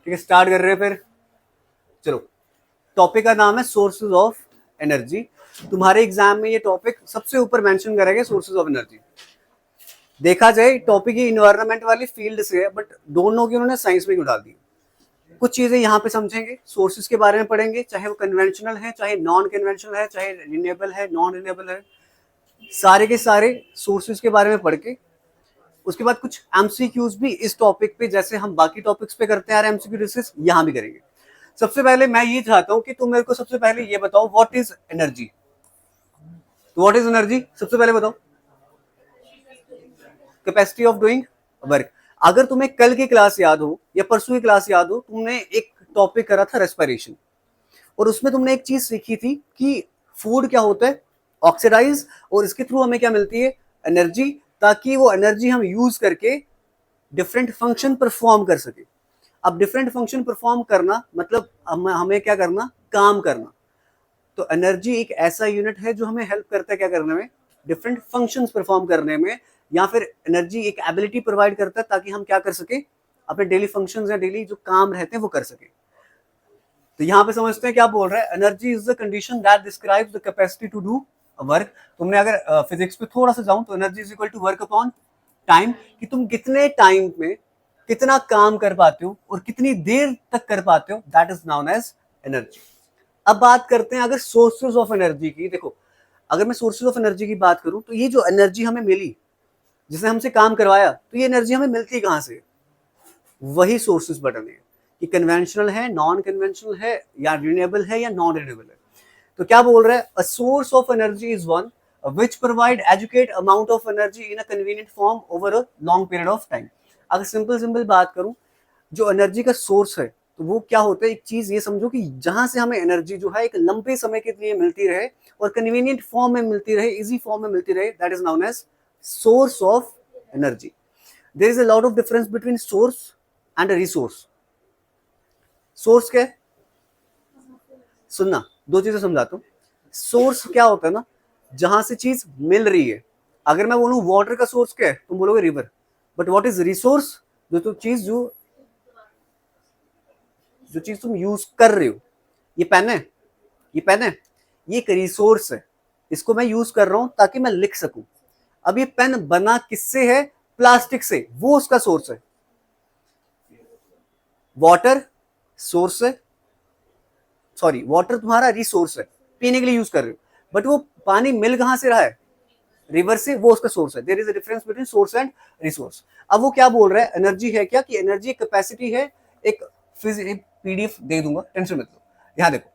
ठीक है, स्टार्ट कर रहे हैं फिर। चलो, टॉपिक का नाम है सोर्सेज ऑफ एनर्जी। तुम्हारे एग्जाम में ये टॉपिक सबसे ऊपर मेंशन करेंगे, सोर्सेज ऑफ एनर्जी। देखा जाए टॉपिक ये इन्वायरमेंट वाली फील्ड से है, बट दोनों की उन्होंने साइंस में क्यों डाल दी। कुछ चीजें यहाँ पे समझेंगे, सोर्सेज के बारे में पढ़ेंगे, चाहे वो कन्वेंशनल है, चाहे नॉन कन्वेंशनल है, चाहे रिन्यूएबल है, नॉन रिन्यूएबल है, सारे के सारे सोर्सेज के बारे में पढ़ के उसके बाद कुछ एमसीक्यूज भी इस टॉपिक पे, जैसे हम बाकी टॉपिक्स पे करते हैं एमसीक्यू डिस्कस, यहाँ भी करेंगे। सबसे पहले मैं ये चाहता हूँ कि तुम मेरे को सबसे पहले ये बताओ what is energy. What is energy सबसे पहले बताओ। Capacity of doing work. अगर तुम्हें कल की क्लास याद हो या परसों की क्लास याद हो, तुमने एक टॉपिक करा था रेस्पिरेशन, और उसमें तुमने एक चीज सीखी थी कि फूड क्या होता है, ऑक्सीडाइज, और इसके थ्रू हमें क्या मिलती है, एनर्जी, ताकि वो एनर्जी हम यूज करके डिफरेंट फंक्शन परफॉर्म कर सके। अब डिफरेंट फंक्शन परफॉर्म करना मतलब हमें क्या करना, काम करना। तो एनर्जी एक ऐसा यूनिट है जो हमें हेल्प करता है क्या करने में, डिफरेंट फंक्शंस परफॉर्म करने में, या फिर एनर्जी एक एबिलिटी प्रोवाइड करता है ताकि हम क्या कर सके, अपने डेली फंक्शंस या डेली जो काम रहते हैं वो कर सके। तो यहाँ पे समझते हैं क्या बोल रहा है, energy is the condition that describes the capacity to do work. तुमने अगर फिजिक्स पे थोड़ा सा जाऊं तो energy is equal to work upon time, कि तुम कितने टाइम में कितना काम कर पाते हो और कितनी देर तक कर पाते हो, that is known as energy. अब बात करते हैं अगर सोर्सेज ऑफ एनर्जी की। देखो, अगर मैं सोर्सेज ऑफ एनर्जी की बात करूं तो ये जो एनर्जी हमें मिली, जिसने हमसे काम करवाया, तो ये एनर्जी हमें मिलती कहां से, वही सोर्सेज बटन है कि कन्वेंशनल है, नॉन कन्वेंशनल है, या रिन्यूएबल है या नॉन रिन्यूएबल है। तो क्या बोल रहा है, a source of energy is one which provide adequate amount of energy in a convenient form over a long period of time। अगर सिंपल बात करूं, जो एनर्जी का सोर्स है तो वो क्या होता है, एक चीज ये समझो कि जहां से हमें एनर्जी जो है एक लंबे समय के लिए मिलती रहे और कन्वीनियंट फॉर्म में मिलती रहे, इजी फॉर्म में मिलती रहे, that is known as source of energy. There is a lot of difference between source and resource. Source क्या है, सुनना, दो चीजें समझाता हूँ। सोर्स क्या होता है ना, जहां से चीज मिल रही है। अगर मैं बोलूं वाटर का सोर्स क्या है, तुम बोलोगे river. But what is resource, जो चीज जो चीज तुम यूज कर रहे हो। ये पेन है, ये पेन है, ये एक रिसोर्स है, इसको मैं यूज कर रहा हूं ताकि मैं लिख सकूं। अब ये पेन बना किससे है, प्लास्टिक से, वो उसका सोर्स है। वाटर सोर्स है, सॉरी वाटर तुम्हारा रिसोर्स है, पीने के लिए यूज कर रहे हो, बट वो पानी मिल कहां से रहा है, रिवर से, वो उसका सोर्स है। There is a difference between source and resource. अब वो क्या बोल रहा है, एनर्जी है क्या, कि एनर्जी कैपेसिटी है, एक पीडीएफ दे दूंगा, टेंशन मत लो। यहां देखो,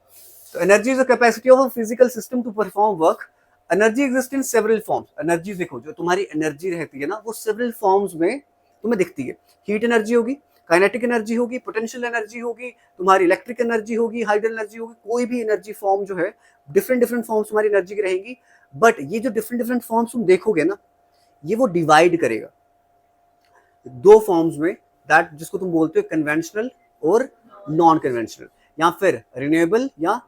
तो energy is the capacity of a physical system to perform work. Energy exist in several forms. Energy देखो, जो तुम्हारी एनर्जी रहती है ना, वो सेवरल फॉर्म्स में तुम्हें दिखती है। हीट एनर्जी होगी, काइनेटिक एनर्जी होगी, पोटेंशियल एनर्जी होगी, तुम्हारी इलेक्ट्रिक एनर्जी होगी, हाइड्रो एनर्जी होगी, कोई भी एनर्जी फॉर्म जो है, डिफरेंट फॉर्म्स तुम्हारी एनर्जी की रहेंगी। बट ये जो डिफरेंट फॉर्म्स तुम देखोगे ना, ये वो डिवाइड करेगा दो फॉर्म्स में, दैट जिसको तुम बोलते हो कन्वेंशनल और नॉन कन्वेंशनल, या फिर रिन्यूएबल या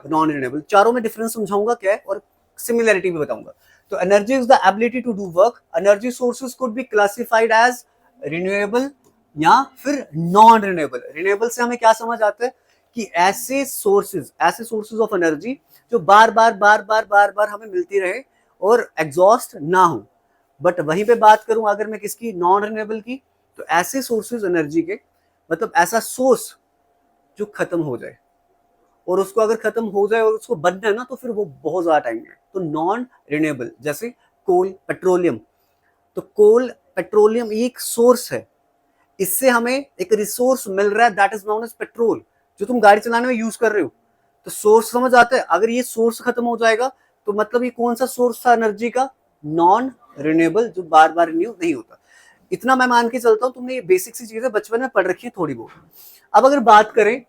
नॉन रिन्यूएबल। चारों में डिफरेंस समझाऊंगा क्या है और सिमिलरिटी भी बताऊंगा। तो energy is the ability to do work. Energy sources could be classified as renewable या फिर नॉन रिन्यूएबल। रिन्यूएबल से हमें क्या समझ आता है, कि ऐसे सोर्सेज ऑफ एनर्जी जो बार बार हमें मिलती रहे और एग्जॉस्ट ना हो। बट वहीं पे बात करूं अगर मैं किसकी, नॉन रिन्यूएबल की, तो ऐसे सोर्सेज एनर्जी के, मतलब ऐसा सोर्स जो खत्म हो जाए, और उसको अगर खत्म हो जाए और उसको बनना है ना, तो फिर वो बहुत ज्यादा टाइम है। तो नॉन रिन्यूएबल, जैसे कोल, पेट्रोलियम। तो कोल, पेट्रोलियम एक सोर्स है, इससे हमें एक रिसोर्स मिल रहा है, that is known as petrol, जो तुम गाड़ी चलाने में यूज कर रहे हो। तो सोर्स समझ आता है, अगर ये सोर्स खत्म हो जाएगा तो मतलब ये कौन सा सोर्स था एनर्जी का, नॉन रिन्यूएबल, जो बार बार रिन्यू नहीं होता। इतना मैं मान के चलता हूं, तुमने ये बेसिक सी चीजें बचपन में पढ़ रखी है थोड़ी बहुत। अब अगर बात करें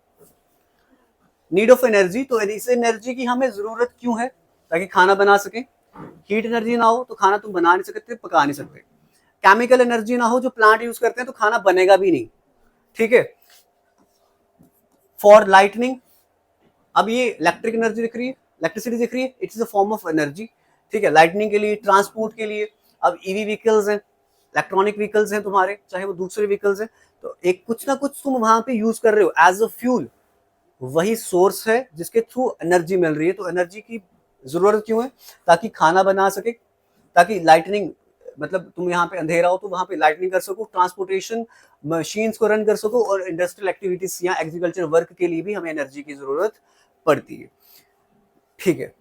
नीड ऑफ एनर्जी, तो इस एनर्जी की हमें जरूरत क्यों है, ताकि खाना बना सके। हीट एनर्जी ना हो तो खाना तुम बना नहीं सकते, पका नहीं सकते। केमिकल एनर्जी ना हो, जो प्लांट यूज करते हैं, तो खाना बनेगा भी नहीं, ठीक है। फॉर लाइटनिंग, अब ये इलेक्ट्रिक एनर्जी दिख रही है, इलेक्ट्रिसिटी दिख रही है, it is a form of energy, ठीक है, लाइटनिंग के लिए, ट्रांसपोर्ट के लिए। अब ईवी व्हीकल्स हैं, इलेक्ट्रॉनिक व्हीकल्स हैं तुम्हारे, चाहे वो दूसरे व्हीकल्स हैं, तो एक कुछ ना कुछ तुम वहां पे यूज कर रहे हो एज अ फ्यूल, वही सोर्स है जिसके थ्रू एनर्जी मिल रही है। तो एनर्जी की जरूरत क्यों है? ताकि खाना बना सके, ताकि लाइटनिंग, मतलब तुम यहाँ पे अंधेरा हो तो वहां पे लाइटनिंग कर सको, ट्रांसपोर्टेशन मशीन्स को रन कर सको, और इंडस्ट्रियल एक्टिविटीज या एग्रीकल्चर वर्क के लिए भी हमें एनर्जी की जरूरत पड़ती है। ठीक है,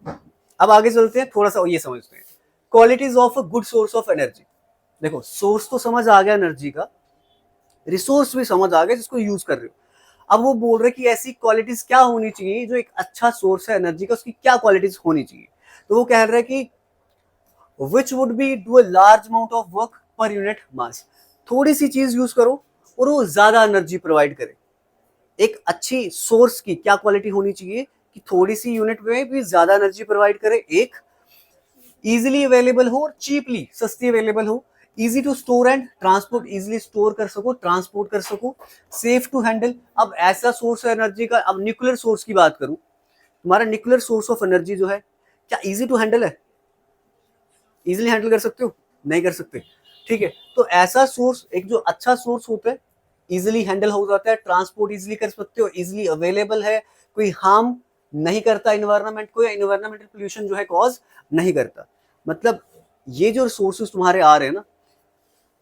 अब आगे चलते हैं, थोड़ा सा ये समझते हैं qualities of a good source of energy. देखो सोर्स तो समझ आ गया एनर्जी का, रिसोर्स भी समझ आ गया जिसको यूज कर रहे हो। अब वो बोल रहे कि ऐसी क्वालिटीज क्या होनी चाहिए, जो एक अच्छा सोर्स है एनर्जी का उसकी क्या क्वालिटीज होनी चाहिए। तो वो कह रहे हैं कि which would be do a large amount of work per unit mass, थोड़ी सी चीज यूज करो और वो ज्यादा एनर्जी प्रोवाइड करे। एक अच्छी सोर्स की क्या क्वालिटी होनी चाहिए कि थोड़ी सी यूनिट में भी ज्यादा एनर्जी प्रोवाइड करे, एक इजीली अवेलेबल हो और चीपली सस्ती अवेलेबल हो, easy to store and transport, easily store कर सको, ट्रांसपोर्ट कर सको, सेफ टू हैंडल। अब ऐसा सोर्स है एनर्जी का, अब न्यूक्लियर सोर्स की बात करूं, तुम्हारा न्यूक्लियर सोर्स ऑफ एनर्जी जो है क्या इजी टू हैंडल है? इजीली हैंडल कर सकते हो? नहीं कर सकते। ठीक है, तो ऐसा सोर्स एक जो अच्छा सोर्स होता है, इजीली हैंडल हो जाता है, ट्रांसपोर्ट इजीली कर सकते हो, इजीली अवेलेबल है, कोई हार्म नहीं करता इन्वायरमेंट को, या इन्वायरमेंटल पोल्यूशन जो है कॉज नहीं करता। मतलब ये जो सोर्सेस तुम्हारे आ रहे हैं ना,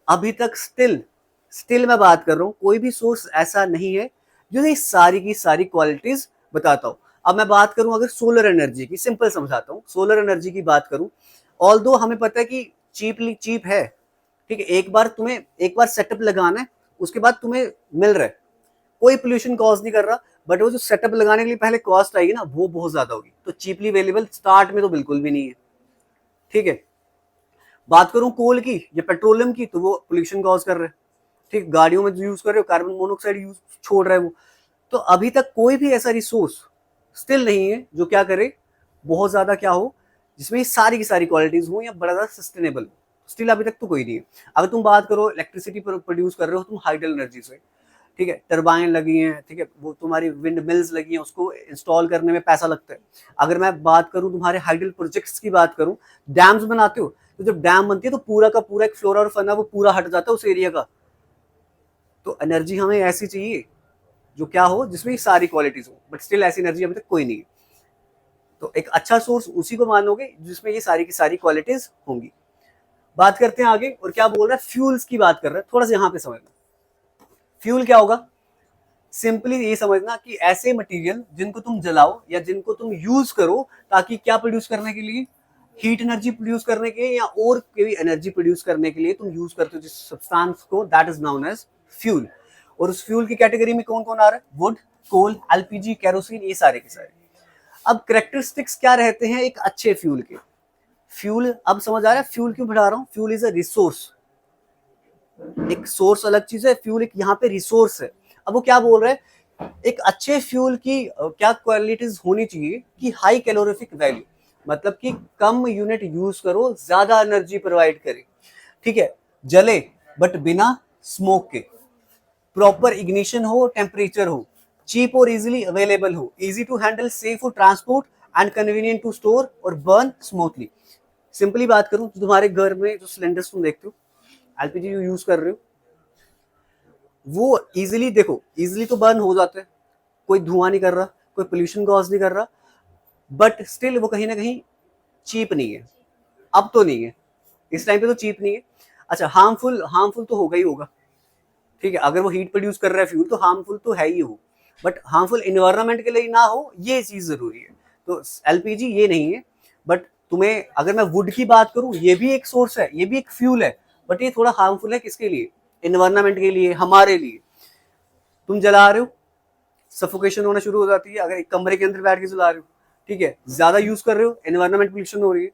अभी तक स्टिल मैं बात कर रहा हूं, कोई भी सोर्स ऐसा नहीं है जो ये सारी की सारी क्वालिटीज बताता हूं। अब मैं बात करूं अगर सोलर एनर्जी की, सिंपल समझाता हूं, सोलर एनर्जी की बात करूं, ऑल्दो हमें पता है कि चीप है, ठीक है, एक बार सेटअप लगाना है, उसके बाद तुम्हें मिल रहा है, कोई पोल्यूशन कॉज नहीं कर रहा, बट वो जो सेटअप लगाने के लिए पहले कॉस्ट आएगी ना, वो बहुत ज्यादा होगी। तो चीपली अवेलेबल स्टार्ट में तो बिल्कुल भी नहीं है। ठीक है, बात करूं कोल की या पेट्रोलियम की, तो वो पोल्यूशन कॉज कर रहे हैं। ठीक, गाड़ियों में यूज कर रहे हो, कार्बन मोनोऑक्साइड यूज छोड़ रहा है वो। तो अभी तक कोई भी ऐसा रिसोर्स स्टिल नहीं है जो क्या करे, बहुत ज्यादा क्या हो, जिसमें सारी की सारी क्वालिटीज हो या बड़ा ज्यादा सस्टेनेबल हो। स्टिल अभी तक तो कोई नहीं है। अगर तुम बात करो इलेक्ट्रिसिटी प्रोड्यूस कर रहे हो तुम हाइडल एनर्जी से, ठीक है, टरबाइन लगी हैं, ठीक है, वो तुम्हारी विंड मिल्स लगी हैं, उसको इंस्टॉल करने में पैसा लगता है। अगर मैं बात करूं तुम्हारे हाइडल प्रोजेक्ट्स की बात करूं, डैम्स बनाते हो, तो जब डैम बनती है तो पूरा का पूरा एक फ्लोरा और फना वो पूरा हट जाता है उस एरिया का। तो एनर्जी हमें ऐसी चाहिए जो क्या हो, जिसमें सारी क्वालिटीज हो, बट स्टिल ऐसी एनर्जी अभी तक कोई नहीं है। तो एक अच्छा सोर्स उसी को मानोगे जिसमें ये सारी की सारी क्वालिटीज होंगी। बात करते हैं आगे, और क्या बोल रहा है, फ्यूल्स की बात कर रहा है, थोड़ा सा यहाँ पे समझना। फ्यूल क्या होगा? सिंपली ये समझना कि ऐसे मटेरियल जिनको तुम जलाओ या जिनको तुम यूज करो, ताकि क्या प्रोड्यूस करने के लिए, हीट एनर्जी प्रोड्यूस करने के या और कोई एनर्जी प्रोड्यूस करने के लिए तुम यूज करते हो जिस सब्सटेंस को, that is known as fuel. और उस फ्यूल की कैटेगरी में कौन कौन आ रहा है? वुड, कोल, एलपीजी, केरोसिन, ये सारे के सारे। अब कैरेक्टरिस्टिक्स क्या रहते हैं एक अच्छे फ्यूल के? फ्यूल, अब समझ आ रहा है फ्यूल क्यों बढ़ा रहा हूं? फ्यूल इज अ रिसोर्स, एक सोर्स अलग चीज है, फ्यूल एक यहाँ पे रिसोर्स है। अब वो क्या बोल रहे हैं, एक अच्छे फ्यूल की क्या क्वालिटीज होनी चाहिए कि हाई कैलोरीफिक वैल्यू, मतलब कि कम यूनिट यूज करो, ज्यादा एनर्जी प्रोवाइड करे, ठीक है, जले बट बिना स्मोक के, प्रॉपर इग्निशन हो, टेम्परेचर हो, चीप और इजीली अवेलेबल हो, easy to handle, safe for transport and convenient to store और बर्न स्मूथली। सिंपली बात करूं तो तुम्हारे घर में जो सिलेंडर्स तुम देखते हो, एलपीजी यूज कर रहे हो, वो इजीली, देखो इजीली तो बर्न हो जाते हैं, कोई धुआं नहीं कर रहा, कोई पोल्यूशन कॉज नहीं कर रहा, बट स्टिल वो कहीं ना कहीं चीप नहीं है। अब तो नहीं है, इस टाइम पे तो चीप नहीं है। अच्छा, हार्मफुल, हार्मफुल तो होगा ही होगा, ठीक है, अगर वो हीट प्रोड्यूस कर रहा है फ्यूल तो हार्मफुल तो है ही हो, बट हार्मफुल इन्वायरमेंट के लिए ना हो, ये चीज जरूरी है। तो एलपीजी ये नहीं है, बट तुम्हें अगर मैं वुड की बात करूं, ये भी एक सोर्स है, ये भी एक फ्यूल है, बट ये थोड़ा हार्मफुल है, किसके लिए? इन्वायरमेंट के लिए, हमारे लिए। तुम जला रहे हो, सफोकेशन होना शुरू हो जाती है, अगर एक कमरे के अंदर बैठ के जला रहे हो, ठीक है, ज्यादा यूज कर रहे हो, एनवायरमेंट पोल्यूशन हो रही है।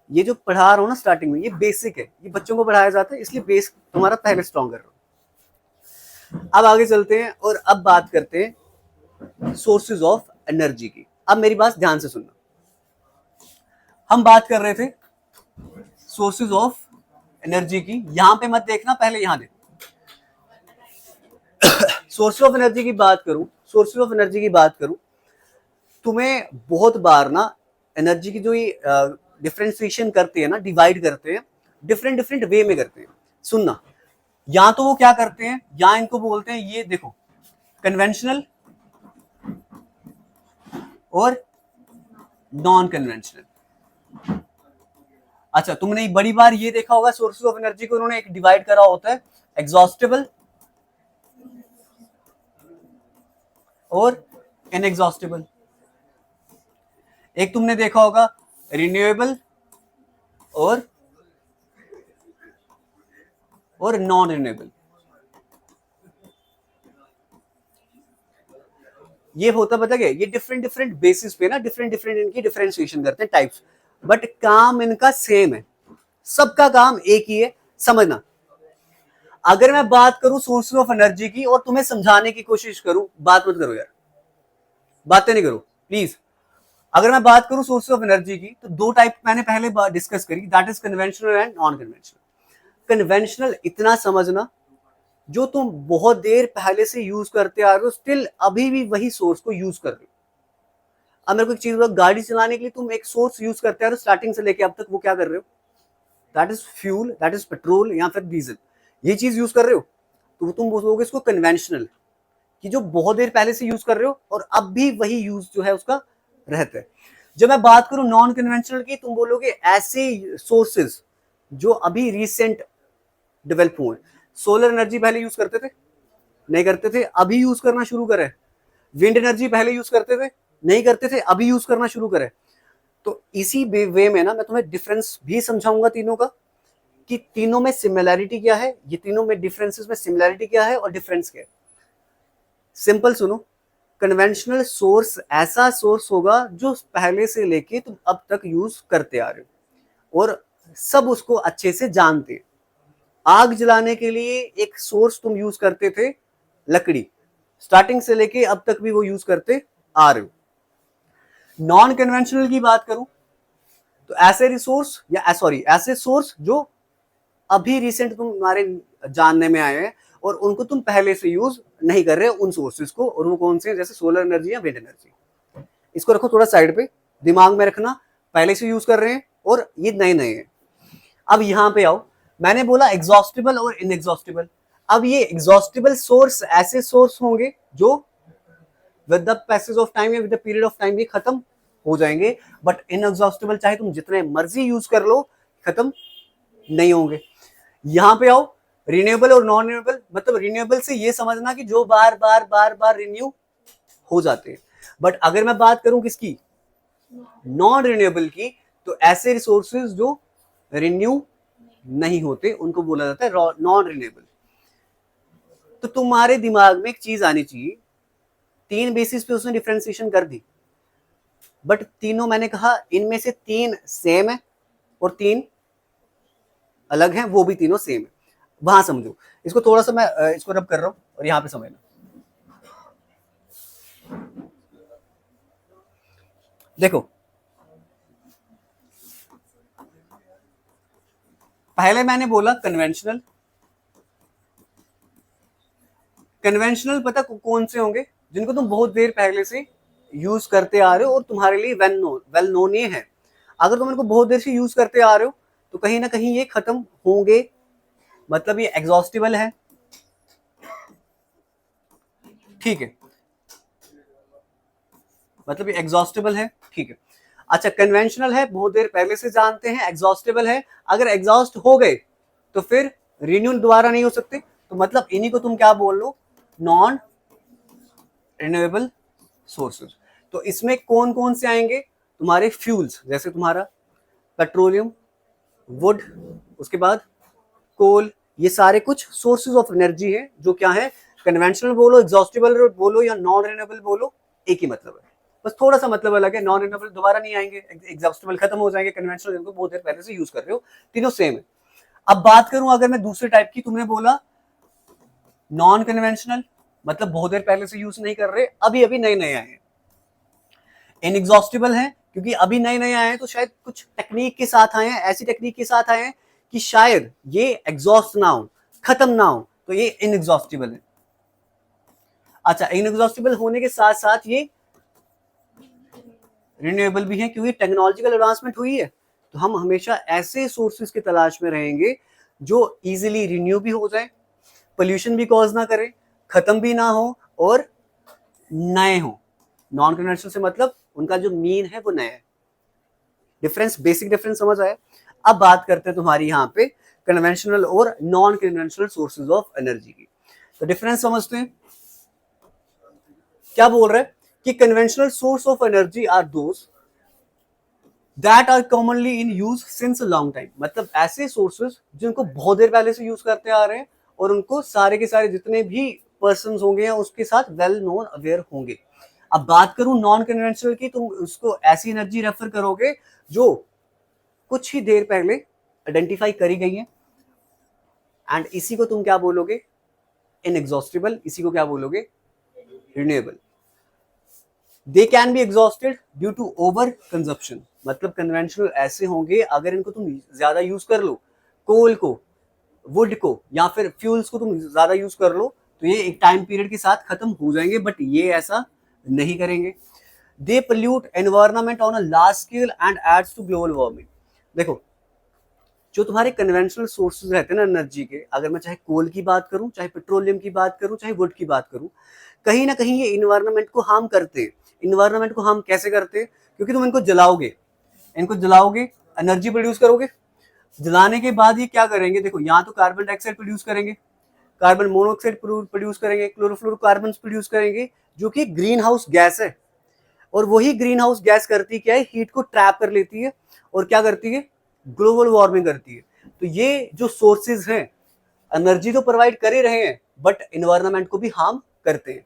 ये जो पढ़ा रहा हूँ ना स्टार्टिंग में, ये बेसिक है, ये बच्चों को पढ़ाया जाता है, इसलिए बेस तुम्हारा पहले स्ट्रॉन्ग कर रहा हूँ। अब आगे चलते हैं और अब बात करते हैं सोर्सेज ऑफ एनर्जी की। अब मेरी बात ध्यान से सुनना, हम बात कर रहे थे सोर्सेज ऑफ एनर्जी की, यहां पे मत देखना, पहले यहां देख। सोर्सेज ऑफ एनर्जी की बात करूं, सोर्सेज ऑफ एनर्जी की बात करूं, तुम्हें बहुत बार ना एनर्जी की जो ये डिफरेंशिएशन करते हैं ना, डिवाइड करते हैं, डिफरेंट डिफरेंट वे में करते हैं। सुनना, या तो वो क्या करते हैं, या इनको बोलते हैं, ये देखो कन्वेंशनल और नॉन कन्वेंशनल। अच्छा, तुमने बड़ी बार ये देखा होगा सोर्सेज ऑफ एनर्जी को उन्होंने एक डिवाइड करा होता है, एग्जॉस्टेबल और इनएग्जॉस्टेबल। एक तुमने देखा होगा रिन्यूएबल और नॉन रिन्यूएबल। ये होता पता क्या, ये डिफरेंट डिफरेंट बेसिस पे ना डिफरेंट डिफरेंट इनकी डिफरेंशिएशन करते हैं टाइप्स, बट काम इनका सेम है, सबका काम एक ही है। समझना, अगर मैं बात करूं सोर्सेज ऑफ एनर्जी की और तुम्हें समझाने की कोशिश करूं, बात मत करो यार, बातें नहीं करो प्लीज। अगर मैं बात करूं सोर्सेज ऑफ एनर्जी की, तो दो टाइप मैंने पहले डिस्कस करी, that is conventional and non conventional. Conventional इतना समझना, जो तुम बहुत देर पहले से यूज करते आ रहे हो, स्टिल अभी भी वही सोर्स को यूज कर रहे हो। अब मेरे को एक चीज बताओ, गाड़ी चलाने के लिए तुम एक सोर्स यूज करते आ रहे हो स्टार्टिंग से लेके अब तक, वो क्या कर रहे हो, that is fuel, that is petrol या फिर डीजल, ये चीज यूज कर रहे हो, तो तुम बोलोगे इसको कन्वेंशनल, कि जो बहुत देर पहले से यूज कर रहे हो और अब भी वही यूज जो है उसका रहता है। जब मैं बात करूं नॉन कन्वेंशनल की, तुम बोलोगे ऐसे सोर्सेज जो अभी रिसेंट डेवलप हुए। सोलर एनर्जी पहले यूज करते थे, नहीं करते थे, अभी यूज करना शुरू करे। विंड एनर्जी पहले यूज करते थे, नहीं करते थे, अभी यूज करना शुरू करे। तो इसी वे में ना मैं तुम्हें डिफरेंस भी समझाऊंगा तीनों का, कि तीनों में सिमिलैरिटी क्या है, ये तीनों में डिफरेंसेस में सिमिलैरिटी क्या है और डिफरेंस क्या है। सिंपल सुनो, कन्वेंशनल सोर्स ऐसा सोर्स होगा जो पहले से लेके तुम अब तक यूज करते आ रहे हो और सब उसको अच्छे से जानते हैं। आग जलाने के लिए एक सोर्स तुम यूज करते थे, लकड़ी, स्टार्टिंग से लेके अब तक भी वो यूज करते आ रहे हो। नॉन कन्वेंशनल की बात करूं, तो ऐसे रिसोर्स या सॉरी ऐसे सोर्स जो अभी रिसेंट तुम्हारे जानने में आए हैं और उनको तुम पहले से यूज नहीं कर रहे उन सोर्सेज को, और वो कौन से हैं, जैसे सोलर एनर्जी या विंड एनर्जी। इसको रखो थोड़ा साइड पे, दिमाग में रखना, पहले से यूज कर रहे हैं और ये नए नए हैं। अब यहां पे आओ, मैंने बोला एग्जॉस्टेबल और इनएग्जॉस्टेबल। अब ये एग्जॉस्टेबल सोर्स ऐसे सोर्स होंगे जो with the passage of time या with the period of time ये खत्म हो जाएंगे, बट इनएग्जॉस्टेबल चाहे तुम जितने मर्जी यूज कर लो, खत्म नहीं होंगे। यहां पे आओ, रिन्यूएबल और नॉन रिन्यूएबल, मतलब रिन्यूएबल से ये समझना कि जो बार बार बार बार रिन्यू हो जाते हैं। बट अगर मैं बात करूं किसकी, नॉन रिन्यूएबल की, तो ऐसे रिसोर्सेज जो रिन्यू नहीं होते उनको बोला जाता है नॉन रिन्यूएबल। तो तुम्हारे दिमाग में एक चीज आनी चाहिए, तीन बेसिस पे उसने डिफरेंशिएशन कर दी, बट तीनों मैंने कहा इनमें से तीन सेम है और तीन अलग हैं, वो भी तीनों सेम है। वहां समझो, इसको थोड़ा सा मैं इसको रब कर रहा हूं और यहां पे समझना। देखो, पहले मैंने बोला कन्वेंशनल। कन्वेंशनल पता कौन से होंगे, जिनको तुम बहुत देर पहले से यूज करते आ रहे हो और तुम्हारे लिए वेल नोन ये है। अगर तुम इनको बहुत देर से यूज करते आ रहे हो तो कहीं ना कहीं ये खत्म होंगे, मतलब ये एग्जॉस्टेबल है, ठीक है, मतलब ये एग्जॉस्टेबल है, ठीक है। अच्छा, कन्वेंशनल है, बहुत देर पहले से जानते हैं, एग्जॉस्टेबल है, अगर एग्जॉस्ट हो गए तो फिर रिन्यू दोबारा नहीं हो सकते, तो मतलब इन्हीं को तुम क्या बोल लो, नॉन रिन्यूएबल सोर्सेज। तो इसमें कौन कौन से आएंगे, तुम्हारे फ्यूल्स, जैसे तुम्हारा पेट्रोलियम, वुड, उसके बाद कोल, ये सारे कुछ सोर्सेज ऑफ एनर्जी है जो क्या है, कन्वेंशनल बोलो, एग्जॉस्टेबल बोलो या नॉन रिन्यूएबल बोलो, एक ही मतलब है, बस थोड़ा सा मतलब अलग है। नॉन रिन्यूएबल दोबारा नहीं आएंगे, एग्जॉस्टेबल खत्म हो जाएंगे, कन्वेंशनल जिनको बहुत देर पहले से यूज कर रहे हो, तीनों सेम है। अब बात करूं अगर मैं दूसरे टाइप की, तुमने बोला नॉन कन्वेंशनल, मतलब बहुत देर पहले से यूज नहीं कर रहे, अभी अभी नए नए आए हैं। इनएग्जॉस्टेबल है क्योंकि अभी नए नए आए हैं, तो शायद कुछ टेक्निक के साथ आए हैं, ऐसी टेक्निक के साथ आए हैं कि शायद ये एग्जॉस्ट ना हो, खत्म ना हो, तो ये इनएग्जॉस्टेबल है। अच्छा, इनएग्जॉस्टेबल होने के साथ साथ ये रिन्यूएबल भी है, क्योंकि टेक्नोलॉजिकल एडवांसमेंट हुई है, तो हम हमेशा ऐसे सोर्सेज की तलाश में रहेंगे जो इजीली रिन्यू भी हो जाए, पोल्यूशन भी कॉज ना करे, खत्म भी ना हो और नए हो। नॉन कन्वेंशनल से मतलब उनका जो मीन है वो नया है। डिफरेंस, बेसिक डिफरेंस समझ आया। अब बात करते हैं तुम्हारी यहाँ पे कन्वेंशनल और non conventional sources of energy की। तो डिफरेंस समझते हैं। क्या बोल रहे हैं कि conventional source of energy are those that are commonly in use since long time, मतलब ऐसे सोर्सेज जिनको बहुत देर पहले से यूज करते आ रहे हैं और उनको सारे के सारे जितने भी पर्सन होंगे या उसके साथ वेल नोन अवेयर होंगे। अब बात करूं नॉन कन्वेंशनल की, तुम उसको ऐसी एनर्जी रेफर करोगे जो कुछ ही देर पहले आइडेंटिफाई करी गई है, एंड इसी को तुम क्या बोलोगे, इनएग्जॉस्टिबल। इसी को क्या बोलोगे, renewable. They can be exhausted due to over consumption, मतलब कन्वेंशनल ऐसे होंगे अगर इनको तुम ज्यादा यूज कर लो, कोल को, वुड को या फिर फ्यूल्स को तुम ज्यादा यूज कर लो तो ये एक टाइम पीरियड के साथ खत्म हो जाएंगे, बट ये ऐसा नहीं करेंगे। They pollute environment on a large scale and adds to global warming. देखो जो तुम्हारे कन्वेंशनल सोर्सेज रहते हैं ना एनर्जी के, अगर मैं चाहे कोल की बात करूं, चाहे पेट्रोलियम की बात करूं, चाहे वुड की बात करूं, कहीं ना कहीं ये इन्वायरमेंट को हार्म करते हैं। इन्वायरमेंट को हार्म कैसे करते हैं, क्योंकि तुम इनको जलाओगे, एनर्जी प्रोड्यूस करोगे, जलाने के बाद ये क्या करेंगे, देखो यहाँ तो कार्बन डाइऑक्साइड प्रोड्यूस करेंगे, कार्बन मोनोऑक्साइड प्रोड्यूस करेंगे, क्लोरोफ्लोरोकार्बन प्रोड्यूस करेंगे, जो कि ग्रीन हाउस गैस है। और वही ग्रीन हाउस गैस करती क्या है, हीट को ट्रैप कर लेती है और क्या करती है, ग्लोबल वार्मिंग करती है। तो ये जो सोर्सेज हैं एनर्जी तो प्रोवाइड कर ही रहे हैं बट एनवायरनमेंट को भी हार्म करते हैं।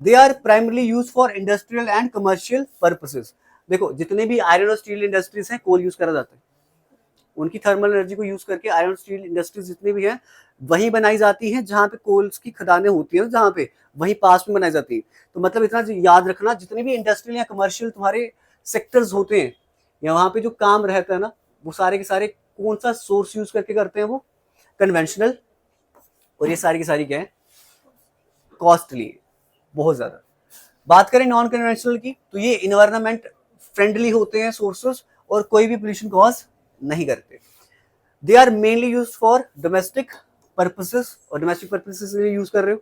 They are primarily use for industrial and commercial purposes. देखो जितने भी आयरन और स्टील इंडस्ट्रीज हैं कोल यूज करा जाता है, उनकी थर्मल एनर्जी को यूज करके आयरन स्टील इंडस्ट्रीज जितनी भी हैं वहीं बनाई जाती हैं जहां पे कोल्स की खदानें होती हैं, जहां पे वहीं पास में बनाई जाती है। तो मतलब इतना याद रखना, जितने भी इंडस्ट्रियल या कमर्शियल तुम्हारे सेक्टर्स होते हैं या वहां पे जो काम रहता है ना, वो सारे के सारे कौन सा सोर्स यूज करके करते हैं, वो कन्वेंशनल। और ये सारी की सारी क्या है, कॉस्टली है बहुत ज्यादा। बात करें नॉन कन्वेंशनल की, तो ये इन्वायरमेंट फ्रेंडली होते हैं सोर्सेस और कोई भी पोल्यूशन कॉज नहीं करते। They are mainly use for domestic purposes, और डोमेस्टिक पर्पसेस के लिए यूज कर रहे हो।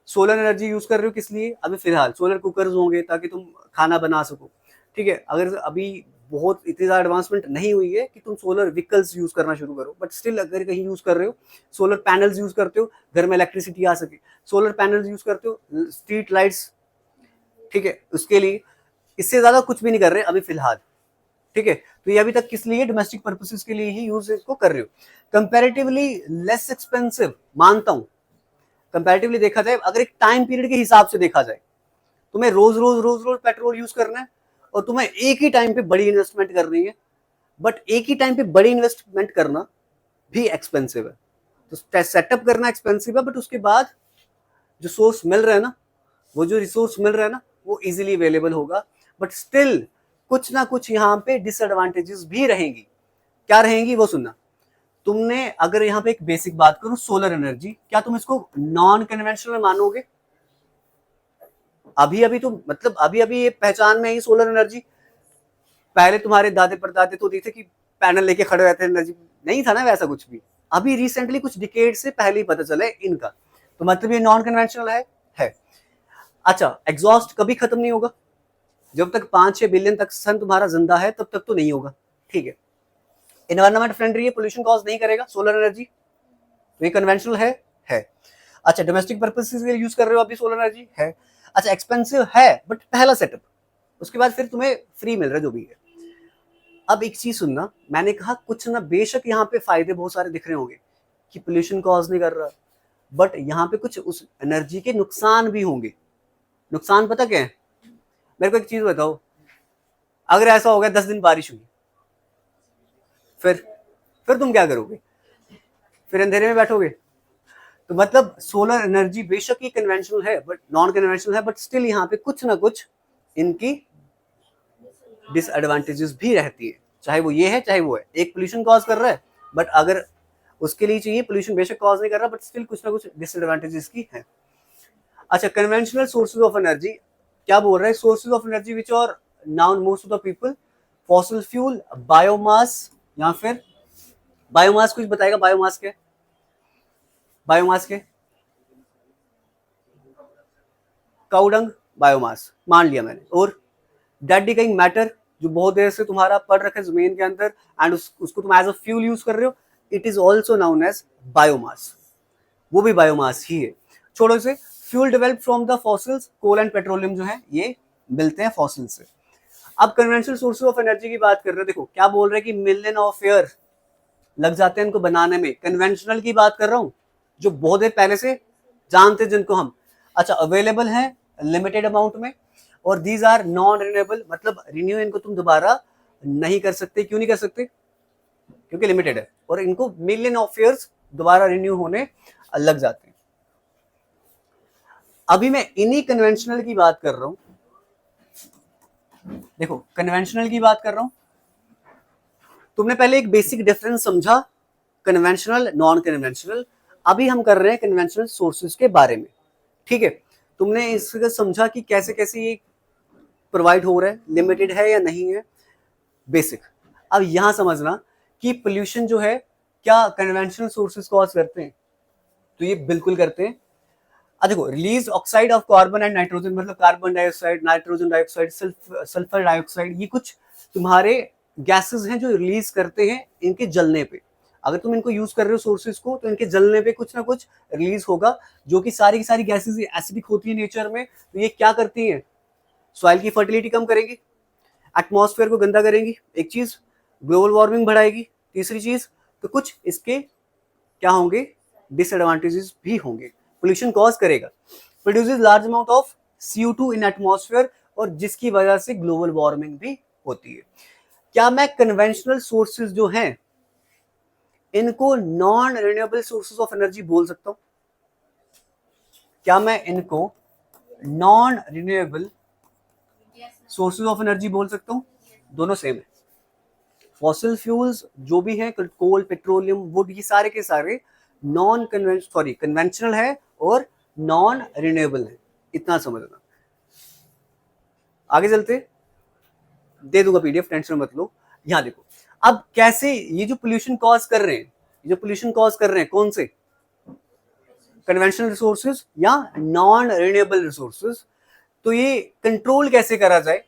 सोलर एनर्जी यूज कर रहे हो किस लिए, अभी फिलहाल सोलर कुकर्स होंगे ताकि तुम खाना बना सको, ठीक है। अगर अभी बहुत इतनी ज्यादा एडवांसमेंट नहीं हुई है कि तुम सोलर व्हीकल्स यूज करना शुरू करो, बट स्टिल अगर कहीं यूज कर रहे हो, सोलर पैनल्स यूज करते हो, घर में इलेक्ट्रिसिटी आ सके, सोलर पैनल्स यूज करते हो, स्ट्रीट लाइट्स, ठीक है, उसके लिए। इससे ज्यादा कुछ भी नहीं कर रहे अभी फिलहाल, ठीक है। तो ये अभी तक किस लिए, डोमेस्टिक पर्पसेस के लिए ही यूज इसको कर रहे हो। कंपैरेटिवली लेस एक्सपेंसिव, मानता हूं कंपैरेटिवली देखा जाए, अगर एक टाइम पीरियड के हिसाब से देखा जाए, तुम्हें रोज रोज पेट्रोल यूज करना है और तुम्हें एक ही टाइम पे बड़ी इन्वेस्टमेंट करनी है, बट एक ही टाइम पे बड़ी इन्वेस्टमेंट करना भी एक्सपेंसिव है। तो सेटअप करना एक्सपेंसिव है, बट उसके बाद जो सोर्स मिल रहा है ना, वो जो रिसोर्स मिल रहा है ना, वो इजीली अवेलेबल होगा, बट स्टिल कुछ ना कुछ यहाँ पे डिसएडवांटेजेस भी रहेंगी। क्या रहेंगी वो सुनना। तुमने अगर यहाँ पे एक बेसिक बात करूं, सोलर एनर्जी, क्या तुम इसको नॉन कन्वेंशनल मानोगे? अभी अभी तुम मतलब अभी अभी ये पहचान में है सोलर एनर्जी। पहले तुम्हारे दादे परदादे तो थे कि पैनल लेके खड़े रहते हैं, एनर्जी नहीं था ना वैसा कुछ भी। अभी रिसेंटली कुछ डिकेड से पहले ही पता चला है इनका, तो मतलब ये नॉन कन्वेंशनल है। अच्छा, एग्जॉस्ट कभी खत्म नहीं होगा, जब तक 5-6 बिलियन तक सन तुम्हारा जिंदा है तब तक तो नहीं होगा, ठीक है। एनवायरमेंट फ्रेंडली है, पोल्यूशन कॉज नहीं करेगा सोलर एनर्जी, तो ये कन्वेंशनल है। अच्छा, डोमेस्टिक पर्पस के लिए यूज कर रहे हो अभी सोलर एनर्जी है। अच्छा, एक्सपेंसिव है बट पहला सेटअप, उसके बाद फिर तुम्हें फ्री मिल रहा है जो भी है। अब एक चीज सुनना, मैंने कहा कुछ ना, बेशक यहाँ पे फायदे बहुत सारे दिख रहे होंगे कि पोल्यूशन कॉज नहीं कर रहा, बट यहाँ पे कुछ उस एनर्जी के नुकसान भी होंगे। नुकसान पता क्या है, मेरे को एक चीज बताओ, अगर ऐसा हो गया 10 दिन बारिश हुई, फिर तुम क्या करोगे, फिर अंधेरे में बैठोगे। तो मतलब सोलर एनर्जी बेशक ही कन्वेंशनल है, बट नॉन कन्वेंशनल है, बट स्टिल यहाँ पे कुछ ना कुछ इनकी डिसएडवांटेजेस भी रहती है, चाहे वो ये है चाहे वो है। एक पोल्यूशन कॉज कर रहा है, बट अगर उसके लिए चाहिए, पोल्यूशन बेशक कॉज नहीं कर रहा, बट स्टिल कुछ ना कुछ डिसएडवांटेजेस की है। अच्छा, कन्वेंशनल सोर्सेज ऑफ एनर्जी क्या बोल रहा है, sources of energy which are known most of the people, fossil fuel, biomass या फिर बायोमास कुछ बताएगा? बायोमास के बायोमास के काउडंग बायोमास मान लिया मैंने। और डेड डिकेइंग मैटर जो बहुत देर से तुम्हारा पड़ रखा है जमीन के अंदर एंड उसको तुम एज अ फ्यूल यूज कर रहे हो, it is also known as biomass, वो भी बायोमास ही है। छोड़ो इसे। Fuel develop from the fossils, coal and petroleum जो है ये मिलते हैं फॉसिल से। अब कन्वेंशनल सोर्सेज ऑफ एनर्जी की बात कर रहे हैं, देखो क्या बोल रहे हैं कि मिलियन ऑफ ईयर लग जाते हैं इनको बनाने में। कन्वेंशनल की बात कर रहा हूं जो बहुत देर पहले से जानते हैं जिनको हम, अच्छा अवेलेबल है लिमिटेड अमाउंट में, और दीज आर नॉन रिन्यूएबल, मतलब रिन्यू इनको तुम दोबारा नहीं कर सकते। क्यों नहीं कर सकते? क्योंकि लिमिटेड है और इनको मिलियन ऑफ ईयर्स दोबारा रिन्यू होने लग जाते हैं। अभी मैं इन्हीं कन्वेंशनल की बात कर रहा हूं, देखो कन्वेंशनल की बात कर रहा हूं। तुमने पहले एक बेसिक डिफरेंस समझा कन्वेंशनल नॉन कन्वेंशनल, अभी हम कर रहे हैं कन्वेंशनल सोर्सेज के बारे में। ठीक है, तुमने इसका समझा कि कैसे कैसे ये प्रोवाइड हो रहा है, लिमिटेड है या नहीं है, बेसिक। अब यहां समझना कि पोल्यूशन जो है क्या कन्वेंशनल सोर्सेज कॉज करते हैं? तो ये बिल्कुल करते हैं। देखो release oxide of carbon and nitrogen, मतलब carbon dioxide, nitrogen dioxide, sulphur dioxide, ये कुछ तुम्हारे गैसेस हैं जो रिलीज करते हैं इनके जलने पे। अगर तुम इनको यूज कर रहे हो सोर्सेज को तो इनके जलने पे कुछ ना कुछ रिलीज होगा, जो कि सारी की सारी गैसेस एसिडिक होती है नेचर में। तो ये क्या करती हैं? सॉइल की फर्टिलिटी कम करेंगी, एटमॉस्फेयर को गंदा करेंगी, एक चीज, ग्लोबल वार्मिंग बढ़ाएगी, तीसरी चीज, तो कुछ इसके क्या होंगे? डिसएडवांटेजेस भी होंगे। पोल्यूशन कॉज करेगा, produces large amount of CO2 in atmosphere, और जिसकी वजह से ग्लोबल वार्मिंग भी होती है। क्या मैं कन्वेंशनल सोर्सेज जो हैं इनको non renewable sources of energy बोल सकता हूं? क्या मैं इनको non renewable sources of energy बोल सकता हूं? दोनों सेम है। फॉसिल फ्यूल्स जो भी हैं, कोल, पेट्रोलियम, वुड, ये सारे के सारे नॉन कन्वेंशनल है और नॉन रिन्यूएबल है, इतना समझना। आगे चलते, दे दूंगा PDF, टेंशन मत लो। यहां देखो अब कैसे ये जो पोल्यूशन कॉज कर रहे हैं, जो पोल्यूशन कॉज कर रहे हैं कौन से? कन्वेंशनल रिसोर्सेज या नॉन रिन्यूएबल रिसोर्सेज। तो ये कंट्रोल कैसे करा जाए?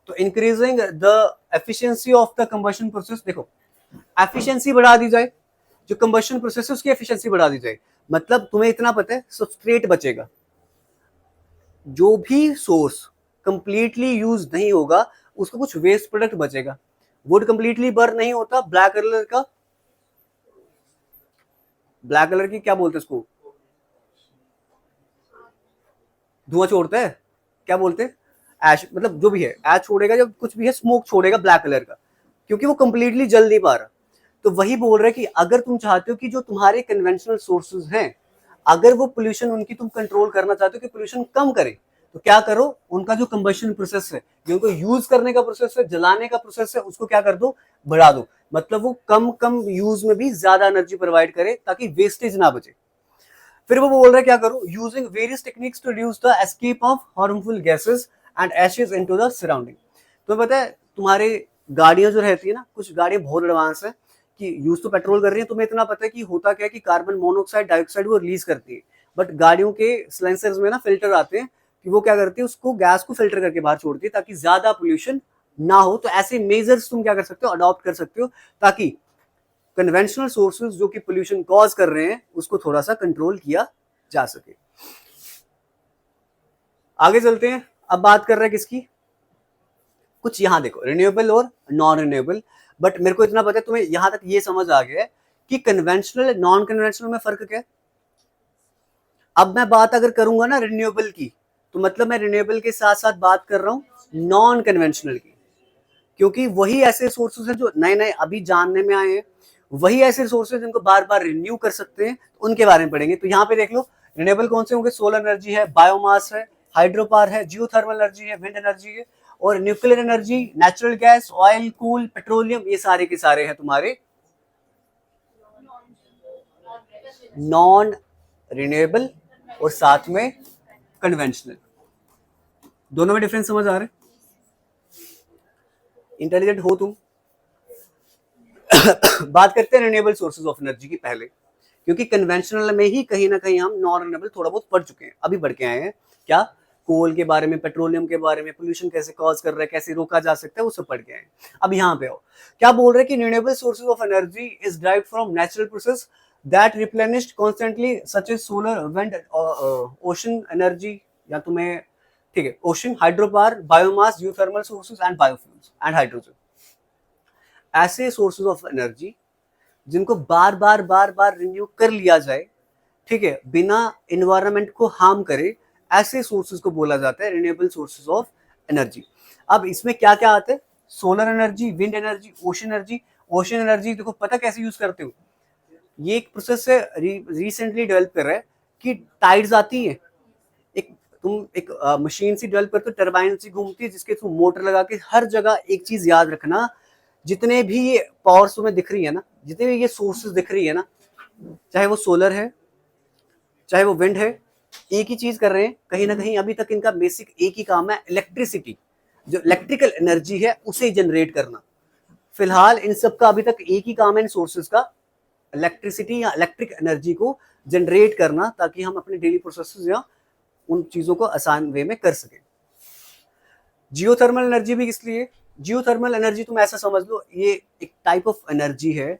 तो increasing the efficiency of the combustion process. देखो एफिशिएंसी बढ़ा दी जाए, जो कंबशन प्रोसेस है उसकी एफिशिएंसी बढ़ा दी जाए। मतलब तुम्हें इतना पता है सबस्ट्रेट बचेगा, जो भी सोर्स कंप्लीटली यूज नहीं होगा उसका कुछ वेस्ट प्रोडक्ट बचेगा। वुड कंप्लीटली बर्न नहीं होता, ब्लैक कलर की क्या बोलते हैं उसको, धुआं छोड़ता है, क्या बोलते हैं? ऐश, मतलब जो भी है ऐश छोड़ेगा, जब कुछ भी है स्मोक छोड़ेगा ब्लैक कलर का, क्योंकि वो कंप्लीटली जल नहीं पा रहा। तो वही बोल रहे हैं कि अगर तुम चाहते हो कि जो तुम्हारे कन्वेंशनल सोर्सेज हैं, अगर वो पोल्यूशन उनकी तुम कंट्रोल करना चाहते हो कि पोल्यूशन कम करे, तो क्या करो, उनका जो कंबशन प्रोसेस है, जो उनको यूज करने का प्रोसेस है, जलाने का प्रोसेस है, उसको क्या कर दो? बढ़ा दो। मतलब वो कम कम यूज में भी ज्यादा एनर्जी प्रोवाइड करे ताकि वेस्टेज ना बचे। फिर वो बोल रहे हैं क्या करो, using various techniques to reduce the escape of harmful gases and ashes into the surrounding. तो पता है तुम्हारे गाड़ियां जो रहती है ना, कुछ गाड़ियां बहुत एडवांस है कि यूज तो पेट्रोल कर रही है, तुम्हें इतना पता है कि होता क्या है कि कार्बन मोनोऑक्साइड, डाइऑक्साइड वो रिलीज करती है, बट गाड़ियों के सिलेंसर्स में ना फिल्टर आते हैं कि वो क्या करती है, उसको गैस को फिल्टर करके बाहर छोड़ती है ताकि ज्यादा पोल्यूशन ना हो। तो ऐसे मेजर्स तुम क्या कर सकते हो, अडॉप्ट कर सकते हो, ताकि कन्वेंशनल सोर्सेज जो कि पोल्यूशन कॉज कर रहे हैं उसको थोड़ा सा कंट्रोल किया जा सके। आगे चलते हैं, अब बात कर रहे हैं किसकी, कुछ यहां देखो रिन्यूएबल और नॉन रिन्यूएबल। बट मेरे को इतना पता है तुम्हें यहां तक ये समझ आ गया है कि कन्वेंशनल नॉन कन्वेंशनल में फर्क क्या है। अब मैं बात अगर करूंगा ना रिन्यूएबल की, तो मतलब मैं रिन्यूएबल के साथ साथ बात कर रहा हूं नॉन कन्वेंशनल की, क्योंकि वही ऐसे सोर्सेज हैं जो नए नए अभी जानने में आए हैं, वही ऐसे सोर्सेज जिनको बार बार रिन्यू कर सकते हैं, तो उनके बारे में पढ़ेंगे। तो यहाँ पे देख लो रिन्यूएबल कौन से होंगे, सोलर एनर्जी है, बायोमास है, हाइड्रो पावर है, जियोथर्मल एनर्जी है, विंड एनर्जी है, और nuclear energy, natural gas, oil, coal, petroleum, ये सारे के सारे हैं तुम्हारे नॉन रिन्यूएबल और साथ में कन्वेंशनल। दोनों में डिफरेंस समझ आ रहे हैं? इंटेलिजेंट हो तुम? बात करते हैं रिन्यूएबल सोर्सेज ऑफ एनर्जी की पहले, क्योंकि कन्वेंशनल में ही कहीं ना कहीं हम नॉन रिन्यूएबल थोड़ा बहुत पढ़ चुके हैं, अभी बढ़ के आए हैं क्या, कोल के बारे में, पेट्रोलियम के बारे में, पोल्यूशन कैसे कॉज कर रहा है, कैसे रोका जा सकता है, वो सब पढ़ के आए हैं। अब यहाँ पे आओ, क्या बोल रहे हैं कि renewable sources of energy is derived from natural process that replenished constantly such as solar, wind, ocean energy, या तुम्हें ठीक है ocean, hydro power, biomass, geothermal sources and biofuels and hydrogen. ऐसे सोर्सेज ऑफ एनर्जी जिनको बार बार renew कर लिया जाए, ठीक है, बिना एनवायरनमेंट को हार्म करे, ऐसे सोर्सेज को बोला जाता है रिन्यूएबल सोर्सेज ऑफ एनर्जी। अब इसमें क्या क्या आता है, solar energy, wind energy, ocean energy. Ocean energy देखो पता कैसे यूज करते हो, ये एक प्रोसेस से रिसेंटली डेवलप कर रहा है कि टाइड्स आती है, एक तुम एक मशीन से डेवलप करते हो, टरबाइन से घूमती है, जिसके थ्रू मोटर लगा के, हर जगह एक चीज याद रखना, जितने भी ये पावर्स तुम्हें दिख रही है ना, जितने भी ये सोर्सेज दिख रही है ना, चाहे वो सोलर है, चाहे वो विंड है, एक ही चीज कर रहे हैं कहीं ना कहीं। अभी तक इनका बेसिक एक ही काम है, इलेक्ट्रिसिटी, जो इलेक्ट्रिकल एनर्जी है उसे जनरेट करना। फिलहाल इन सब का अभी तक एक ही काम है इन सोर्सेज का, इलेक्ट्रिसिटी या इलेक्ट्रिक एनर्जी को जनरेट करना, ताकि हम अपने डेली प्रोसेसेस या उन चीजों को आसान वे में कर सकें। जियोथर्मल एनर्जी भी किस लिए, जियोथर्मल एनर्जी तुम ऐसा समझ लो, ये एक टाइप ऑफ एनर्जी है,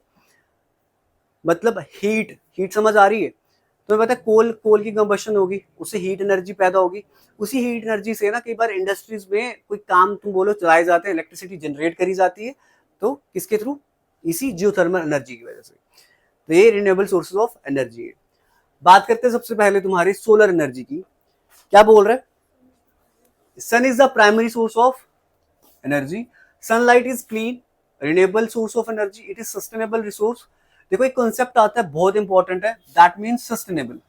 मतलब हीट समझ आ रही है तुम्हें, पता है कोल की कंबशन होगी, उससे हीट एनर्जी पैदा होगी, उसी हीट एनर्जी से ना कई बार इंडस्ट्रीज में कोई काम तुम बोलो चलाए जाते हैं, इलेक्ट्रिसिटी जनरेट करी जाती है, तो किसके थ्रू, इसी जियोथर्मल एनर्जी की वजह से। तो ये रिन्यूएबल सोर्सेज ऑफ एनर्जी है। बात करते हैं सबसे पहले तुम्हारी सोलर एनर्जी की। क्या बोल रहे हैं, sun is the primary source of energy, sunlight is clean renewable source of energy, it is sustainable resource. देखो एक कॉन्सेप्ट आता है बहुत इंपॉर्टेंट है, दैट मीन्स सस्टेनेबल।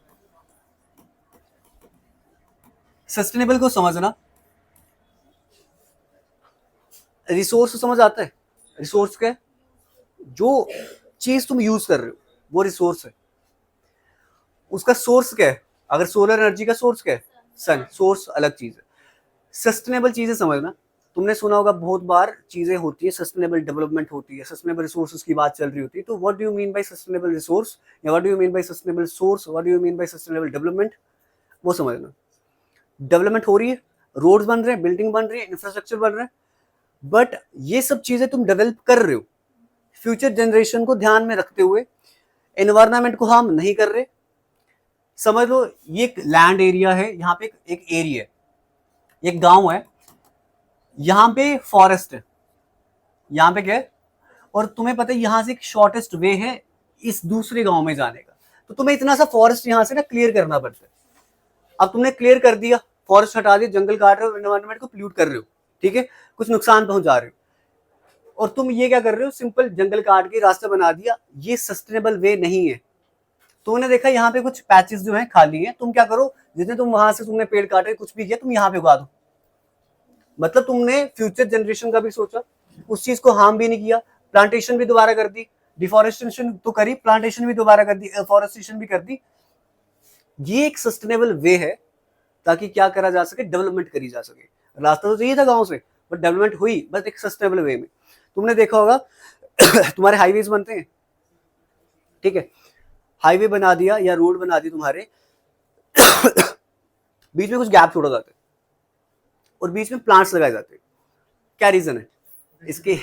सस्टेनेबल को समझना, रिसोर्स समझ आता है, रिसोर्स क्या है, जो चीज तुम यूज कर रहे हो वो रिसोर्स है, उसका सोर्स क्या है, अगर सोलर एनर्जी का सोर्स क्या है, सन, सोर्स अलग चीज है। सस्टेनेबल चीजें समझना, तुमने सुना होगा बहुत बार चीजें होती है, सस्टेनेबल डेवलपमेंट होती है, सस्टेनेबल रिसोर्सेज की बात चल रही होती है, तो what do you mean by sustainable resource, या what do you mean by sustainable source, what do you mean by sustainable development, वो समझना। डेवलपमेंट हो रही है, रोड्स बन रहे हैं, बिल्डिंग बन रही है, इंफ्रास्ट्रक्चर बन रहा है, बट ये सब चीजें तुम डेवलप कर रहे हो फ्यूचर जनरेशन को ध्यान में रखते हुए, एनवायरनमेंट को हार्म नहीं कर रहे। समझ लो ये एक लैंड एरिया है, यहाँ पे एक एरिया है, एक गांव है, यहाँ पे फॉरेस्ट है, यहाँ पे क्या है, और तुम्हें पता है यहाँ से एक शॉर्टेस्ट वे है इस दूसरे गांव में जाने का, तो तुम्हें इतना सा फॉरेस्ट यहाँ से ना क्लियर करना पड़ता है। अब तुमने क्लियर कर दिया, फॉरेस्ट हटा दिया, जंगल काट रहे हो, एनवायरनमेंट को पोल्यूट कर रहे हो, ठीक है, कुछ नुकसान पहुंचा रहे हो, और तुम ये क्या कर रहे हो, सिंपल जंगल काट के रास्ता बना दिया, ये सस्टेनेबल वे नहीं है। तुमने देखा यहाँ पे कुछ पैचेस जो हैं खाली हैं, तुम क्या करो, जितने तुम वहां से तुमने पेड़ काटे, कुछ भी किया, तुम यहाँ पे उगा दो, मतलब तुमने फ्यूचर जनरेशन का भी सोचा, उस चीज को हार्म भी नहीं किया, प्लांटेशन भी दोबारा कर दी, डिफॉरेस्टेशन तो करी, प्लांटेशन भी दोबारा कर दी, एफॉरेस्टेशन भी कर दी। ये एक सस्टेनेबल वे है, ताकि क्या करा जा सके, डेवलपमेंट करी जा सके। रास्ता तो चाहिए था गांव से, बट डेवलपमेंट हुई बस एक सस्टेनेबल वे में। तुमने देखा होगा तुम्हारे हाईवेज बनते हैं, ठीक है, हाईवे बना दिया या रोड बना दी तुम्हारे बीच में कुछ गैप छोड़ा जाता है और बीच में प्लांट्स लगाए जाते हैं, क्या रीजन है इसके,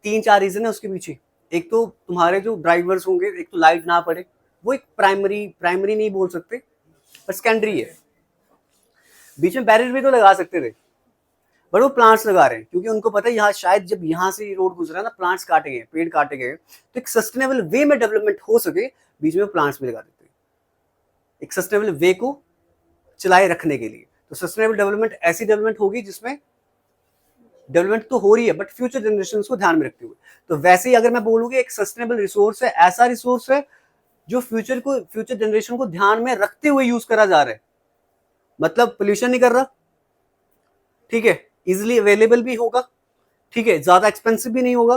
3-4 रीजन है उसके पीछे। एक तो तुम्हारे जो ड्राइवर्स होंगे, एक तो लाइट ना पड़े, वो एक प्राइमरी नहीं बोल सकते पर सेकेंडरी है। बीच में बैरियर भी तो लगा सकते थे, बट वो प्लांट्स लगा रहे हैं क्योंकि उनको पता है यहाँ शायद जब यहाँ से रोड गुजरा ना, प्लांट्स काटे गए, पेड़ काटे गए, तो एक सस्टेनेबल वे में डेवलपमेंट हो सके, बीच में प्लांट्स भी लगा देते हैं एक सस्टेनेबल वे को चलाए रखने के लिए। तो सस्टेनेबल डेवलपमेंट ऐसी डेवलपमेंट होगी जिसमें डेवलपमेंट तो हो रही है बट फ्यूचर जनरेशन को ध्यान में रखते हुए। तो वैसे ही अगर मैं बोलूंगी एक सस्टेनेबल रिसोर्स है, ऐसा रिसोर्स है जो फ्यूचर जनरेशन को ध्यान में रखते हुए यूज करा जा रहा है, मतलब पोल्यूशन नहीं कर रहा, ठीक है, इजिली अवेलेबल भी होगा, ठीक है, ज्यादा एक्सपेंसिव भी नहीं होगा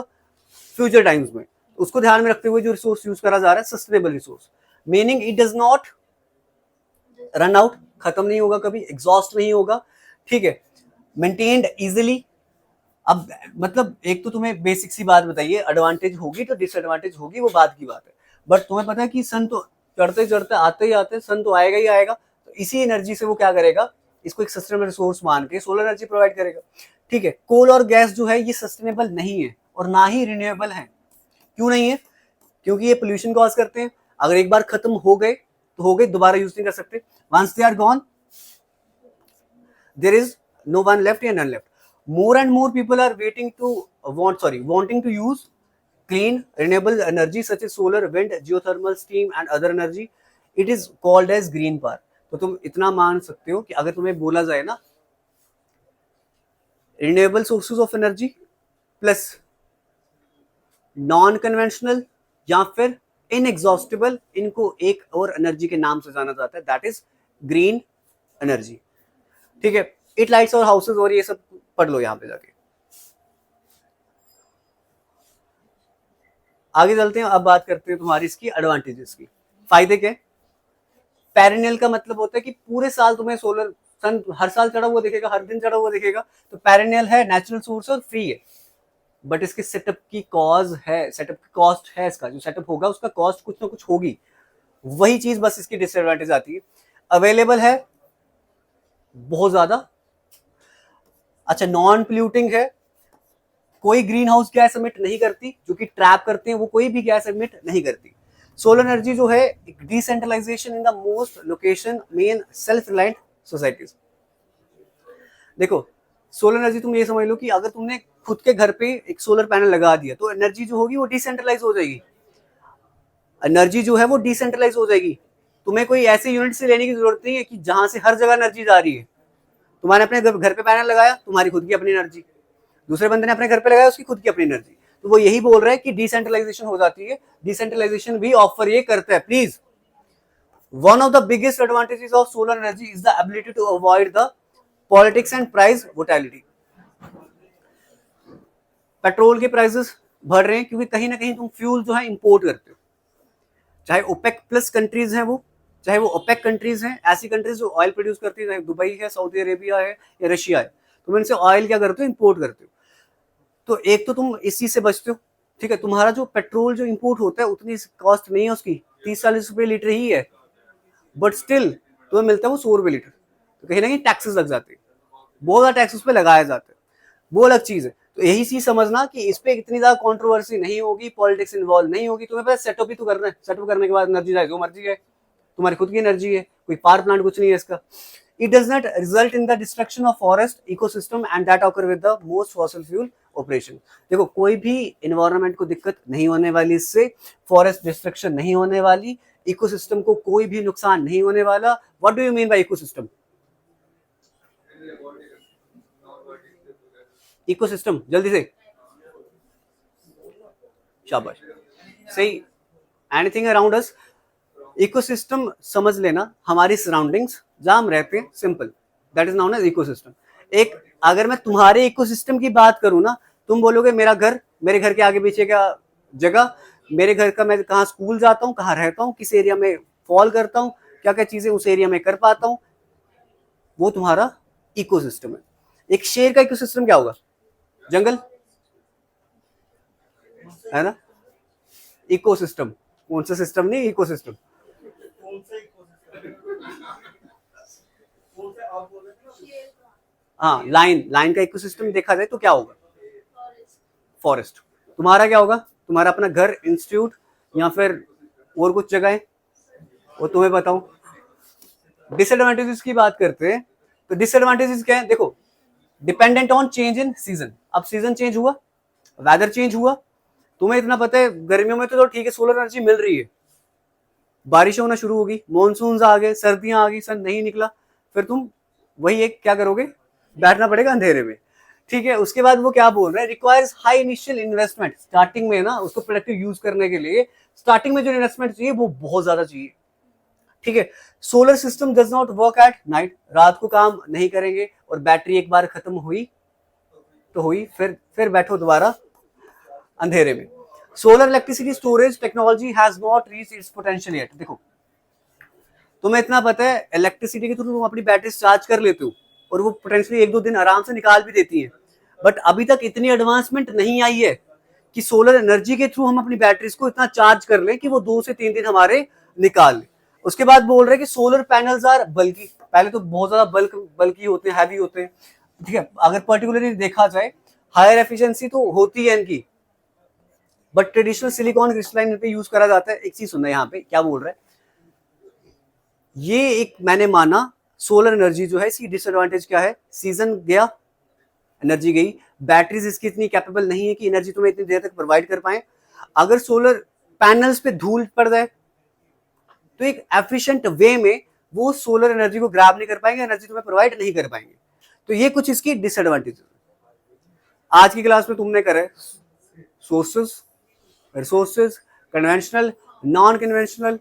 फ्यूचर टाइम्स में, उसको ध्यान में रखते हुए जो रिसोर्स यूज करा जा रहा है sustainable resource, meaning it does not run out, खत्म नहीं होगा कभी, एग्जॉस्ट नहीं होगा, ठीक है, मेंटेन्ड इजिली, अब मतलब एक तो तुम्हें बेसिक सी बात बताइए, एडवांटेज होगी तो डिसएडवांटेज होगी, वो बात की बात है, बट तुम्हें पता है कि सन तो चढ़ते चढ़ते आते ही आते सन तो आएगा ही आएगा, तो इसी एनर्जी से वो क्या करेगा, इसको एक सस्टेनेबल रिसोर्स मान के सोलर एनर्जी प्रोवाइड करेगा। ठीक है, कोल और गैस जो है ये सस्टेनेबल नहीं है और ना ही रिन्यूएबल है। क्यों नहीं है? क्योंकि ये पोल्यूशन कॉज करते हैं, अगर एक बार खत्म हो गए तो हो गए, दोबारा यूज नहीं कर सकते। Once they are gone there is no one left and none left. More and more people are wanting to use clean renewable energy such as solar, wind, geothermal, steam and other energy. It is called as green power. तो तुम इतना मान सकते हो कि अगर तुम्हें बोला जाए ना renewable sources of energy plus non conventional या फिर इनएग्जॉस्टिबल, इनको एक और एनर्जी के नाम से जाना जाता है, दैट इज ग्रीन एनर्जी। ठीक है, इट लाइट्स और हाउसेज और ये सब पढ़ लो यहां पे जाके। आगे चलते हैं, अब बात करते हैं तुम्हारी इसकी एडवांटेजेस की। फायदे क्या? पेरिनियल का मतलब होता है कि पूरे साल तुम्हें सोलर सन हर साल चढ़ा हुआ दिखेगा, हर दिन चढ़ा हुआ दिखेगा, तो पेरिनियल है, नेचुरल सोर्स और फ्री है। बट इसके सेटअप की सेटअप की कॉस्ट है, इसका जो सेटअप होगा उसका कॉस्ट कुछ ना कुछ होगी, वही चीज बस इसकी डिसएडवांटेज आती है। अवेलेबल है बहुत ज्यादा, अच्छा नॉन पोल्यूटिंग है, कोई ग्रीन हाउस गैस एमिट नहीं करती, जो कि ट्रैप करते हैं वो कोई भी गैस एमिट नहीं करती। सोलर एनर्जी जो है decentralization in the most location main self reliant societies. देखो सोलर एनर्जी तुम ये समझ लो कि अगर तुमने खुद के घर पे एक सोलर पैनल लगा दिया तो एनर्जी जो होगी वो डिसेंट्रलाइज हो जाएगी, एनर्जी जो है वो डिसेंट्रलाइज हो जाएगी। तुम्हें कोई ऐसे यूनिट से लेने की जरूरत नहीं है कि जहां से हर जगह एनर्जी जा रही है। तुम्हारे अपने घर पे पैनल लगाया, तुम्हारी खुद की अपनी एनर्जी, दूसरे बंदे ने अपने घर पे लगाया, उसकी खुद की अपनी एनर्जी। तो वो यही बोल रहा है कि डिसेंट्रलाइजेशन हो जाती है, डिसेंट्रलाइजेशन भी ऑफर ये करता है। Please, one of the biggest advantages of solar energy is the ability to avoid the politics and price volatility. Petrol के प्राइसेस बढ़ रहे हैं क्योंकि कहीं ना कहीं तुम फ्यूल जो है इंपोर्ट करते हो, चाहे ओपेक प्लस कंट्रीज हैं वो, चाहे वो ओपेक कंट्रीज हैं, ऐसी कंट्रीज जो ऑयल प्रोड्यूस करती है, चाहे दुबई है, सऊदी अरेबिया है या रशिया है, तुम इनसे ऑयल क्या करते हो, इंपोर्ट करते हो। तो एक तो तुम इस चीज से बचते हो। ठीक है, तुम्हारा जो पेट्रोल जो इंपोर्ट होता है उतनी कॉस्ट नहीं है उसकी, 30-40 रुपए लीटर ही है, बट स्टिल तुम्हें मिलता है वो 100 रुपए लीटर। तो कहीं ना कहीं टैक्सेस लग जाते हैं, बहुत ज्यादा टैक्स उस पर लगाया जाता है, वो अलग चीज है। तो यही चीज समझना कि इस पे इतनी ज्यादा कंट्रोवर्सी नहीं होगी, पॉलिटिक्स इन्वॉल्व नहीं होगी। तुम्हें पता सेटअप भी तो करना है, सेटअप करने के बाद एनर्जी जाए जो मर्जी है, तुम्हारी खुद की एनर्जी है, कोई पावर प्लांट कुछ नहीं है इसका। It does not result in the destruction of forest ecosystem and that occur with the most fossil fuel operation. देखो कोई भी environment को दिक्कत नहीं होने वाली इससे, forest destruction नहीं होने वाली, इकोसिस्टम को कोई भी नुकसान नहीं होने वाला। What do you mean by ecosystem? Ecosystem जल्दी से, शाबाश, सही। एनीथिंग अराउंड अस, इकोसिस्टम समझ लेना हमारी सराउंडिंग्स जहां हम रहते हैं, simple, that is known as ecosystem. एक अगर मैं तुम्हारे इकोसिस्टम की बात करूं ना, तुम बोलोगे मेरा घर, मेरे घर के आगे पीछे का जगह, मेरे घर का मैं कहाँ स्कूल जाता हूँ, कहाँ रहता हूँ, किस एरिया में फॉल करता हूँ, क्या क्या चीजें उस एरिया में कर पाता हूँ, वो तुम्हारा इकोसिस्टम है। एक शेर का इकोसिस्टम क्या होगा? जंगल है ना, इकोसिस्टम, कौन सा सिस्टम नहीं, इकोसिस्टम। हाँ, लाइन का इकोसिस्टम देखा जाए तो क्या होगा? फॉरेस्ट। तुम्हारा क्या होगा? तुम्हारा अपना घर, इंस्टीट्यूट या फिर और कुछ जगह है, वो तुम्हें बताऊं। डिसएडवांटेजेस की बात करते हैं तो डिसएडवांटेजेस क्या है? देखो, dependent on change in season. अब सीजन चेंज हुआ, वेदर चेंज हुआ, तुम्हें इतना पता है गर्मियों में तो ठीक है सोलर एनर्जी मिल रही है, बारिश होना शुरू होगी, मानसून आ गए, सर्दियां आ गई, सन नहीं निकला, फिर तुम वही एक क्या करोगे, बैठना पड़ेगा अंधेरे में। ठीक है, उसके बाद वो क्या बोल रहे हैं, requires high initial investment. Starting में ना उसको प्रोडक्टिव यूज करने के लिए स्टार्टिंग में जो इन्वेस्टमेंट चाहिए वो बहुत ज्यादा चाहिए। ठीक है, solar system does not work at night, रात को काम नहीं करेंगे, और बैटरी एक बार खत्म हुई तो हुई, फिर बैठो दोबारा अंधेरे में। Solar electricity storage technology has not reach its potential yet. देखो तुम्हें इतना पता है इलेक्ट्रिसिटी के थ्रू तुम अपनी बैटरी चार्ज कर लेते हो और वो पोटेंशियली 1-2 दिन आराम से निकाल भी देती है, बट अभी तक इतनी एडवांसमेंट नहीं आई है कि सोलर एनर्जी के थ्रू हम अपनी बैटरीज को इतना चार्ज कर लें कि वो 2 से 3 दिन हमारे निकाल ले। उसके बाद बोल रहे हैं कि सोलर पैनल्स आर बल्कि, पहले तो बहुत ज्यादा बल्कि होते हैं, हैवी होते हैं, ठीक है। अगर पर्टिकुलरली देखा जाए हायर एफिशिएंसी तो होती है इनकी, बट ट्रेडिशनल सिलिकॉन क्रिस्टलाइन पे यूज करा जाता है। एक चीज सुनना, यहाँ पे क्या बोल रहा है, ये एक मैंने माना सोलर एनर्जी जो है इसकी डिसएडवांटेज क्या है, सीजन गया, एनर्जी गई, बैटरीज इसकी इतनी कैपेबल नहीं है कि एनर्जी तुम्हें इतनी देर तक प्रोवाइड कर पाए। अगर सोलर पैनल्स पे धूल पड़ जाए तो एक एफिशिएंट वे में वो सोलर एनर्जी को ग्रैब नहीं कर पाएंगे, एनर्जी तुम्हें प्रोवाइड नहीं कर पाएंगे। तो ये कुछ इसकी डिसएडवांटेज। आज की क्लास में तुमने करे sources, resources, conventional, non conventional,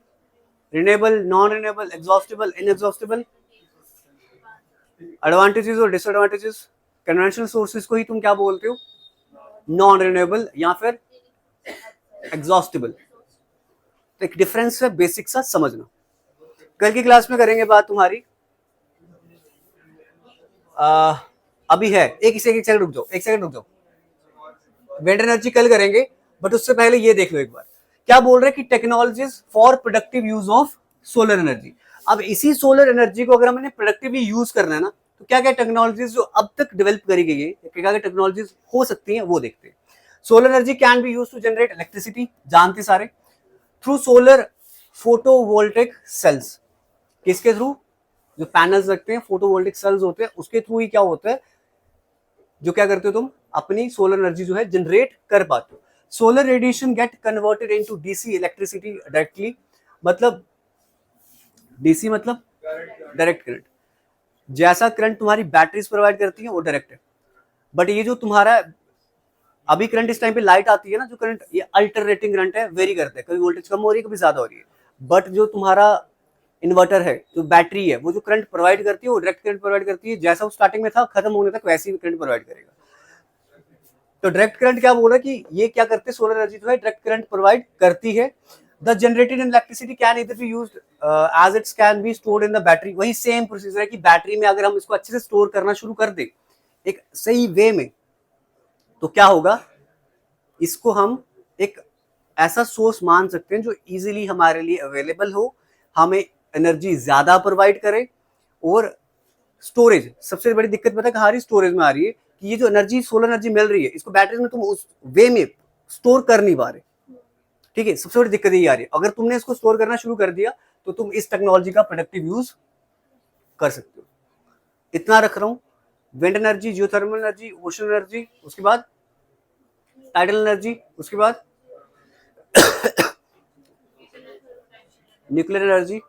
renewable, non renewable, exhaustible, inexhaustible, advantages और डिसएडवांटेजेस। कन्वेंशनल सोर्सेज को ही तुम क्या बोलते हो, नॉन रिन्यूएबल या फिर एग्जॉस्टेबल। तो एक डिफरेंस है, बेसिक सा समझना। कल की क्लास में करेंगे बात तुम्हारी, अभी है एक सेकंड रुक जाओ, एक सेकंड रुक जाओ, विंड एनर्जी कल करेंगे, बट उससे पहले ये देख लो एक बार क्या बोल रहे हैं कि technologies for productive use of solar energy. अब इसी सोलर एनर्जी को अगर हमने प्रोडक्टिवली यूज करना है ना, तो क्या क्या टेक्नोलॉजीज जो अब तक डेवलप करी गई है, क्या क्या टेक्नोलॉजीज हो सकती हैं वो देखते हैं। Solar energy can be use to generate electricity, जानते सारे, थ्रू सोलर फोटोवोल्टिक सेल्स। किसके थ्रू, जो पैनल्स रखते हैं फोटोवोल्टिक सेल्स होते हैं, उसके थ्रू ही क्या होता है, जो क्या करते हो तुम अपनी सोलर एनर्जी जो है जनरेट कर पाते हो। Solar radiation get converted into DC electricity directly, मतलब डीसी मतलब डायरेक्ट करंट। जैसा करंट तुम्हारी बैटरीज प्रोवाइड करती है वो डायरेक्ट है, बट ये जो तुम्हारा अभी करंट इस टाइम पे लाइट आती है ना, जो करंट ये अल्टरनेटिंग करंट है, वेरी करते हैं, कभी वोल्टेज कम हो रही है कभी ज्यादा हो रही है। बट जो तुम्हारा इन्वर्टर है, जो बैटरी है, वो जो करंट प्रोवाइड करती है वो डायरेक्ट करंट प्रोवाइड करती है, जैसा वो स्टार्टिंग में था खत्म होने तक वैसे ही करंट प्रोवाइड करेगा। तो डायरेक्ट करंट क्या बोल रहा है कि ये क्या करते हैं, सोलर एनर्जी जो है डायरेक्ट करंट प्रोवाइड करती है। The generated electricity can either be used as it's can be stored in the battery. वही सेम प्रोसीजर है कि बैटरी में अगर हम इसको अच्छे से स्टोर करना शुरू कर दें एक सही वे में, तो क्या होगा, इसको हम एक ऐसा सोर्स मान सकते हैं जो इजीली हमारे लिए अवेलेबल हो, हमें एनर्जी ज्यादा प्रोवाइड करे। और स्टोरेज, सबसे बड़ी दिक्कत पता है कहाँ आ रही है, स्टोरेज में आ रही है कि ये जो एनर्जी सोलर एनर्जी मिल रही है इसको बैटरी में तुम उस वे में स्टोर कर नहीं पा रहे, ठीक है। सबसे बड़ी दिक्कत यही आ रही है। अगर तुमने इसको स्टोर करना शुरू कर दिया तो तुम इस टेक्नोलॉजी का प्रोडक्टिव यूज कर सकते हो। इतना रख रहा हूं, wind energy, geothermal energy, ocean energy, उसके बाद टाइडल एनर्जी, उसके बाद न्यूक्लियर एनर्जी,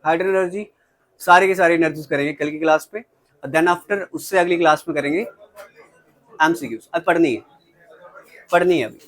हाइड्रोजन एनर्जी, सारे के सारे एनर्जीज करेंगे कल की क्लास पे। देन आफ्टर उससे अगली क्लास में करेंगे एमसीक्यूज। अब पढ़नी है अभी।